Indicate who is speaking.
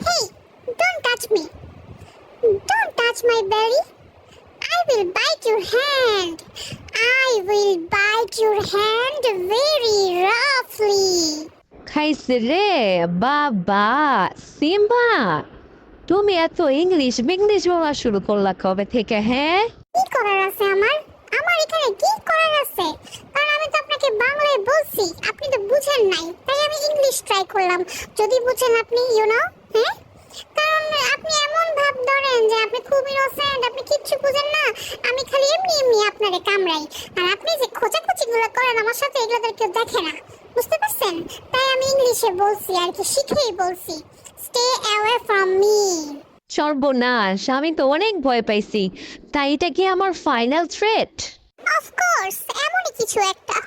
Speaker 1: Hey, don't touch me. Don't touch my belly. I will bite your hand. I will bite your hand very roughly.
Speaker 2: খাইছে রে বাবা। Simba, তুমি এত English বিংলিশ বলা শুরু করলা কবে থেকে? হ্যাঁ,
Speaker 1: কি করার আছে আমার? আমার এখানে কি করার আছে? কারণ আমি তো আপনাকে বাংলায় বলছি, আপনি তো বুঝেন নাই, তাই আমি ইংলিশ ট্রাই করলাম। যদি বুঝেন আপনি, হ্যাঁ? কারণ আপনি এমন ভাব ধরেন যে আপনি খুব ইনোসেন্ট, আপনি কিচ্ছু বুঝেন না। আমি খালি এমনি এমনি আপনারে কামড়াই। আর আপনি যে খোঁচাখুচিগুলো করেন আমার সাথে, এগুলো তো কেউ দেখে না। বুঝতে পারছেন? তাই আমি ইংলিশে বলছি আর কি, শিখেই বলছি। Stay away from me.
Speaker 2: সর্বনাশ, আমি তো অনেক ভয় পাইছি। তাই এটা কি আমার ফাইনাল থ্রেট?
Speaker 1: অফ কোর্স, এমনই কিছু একটা।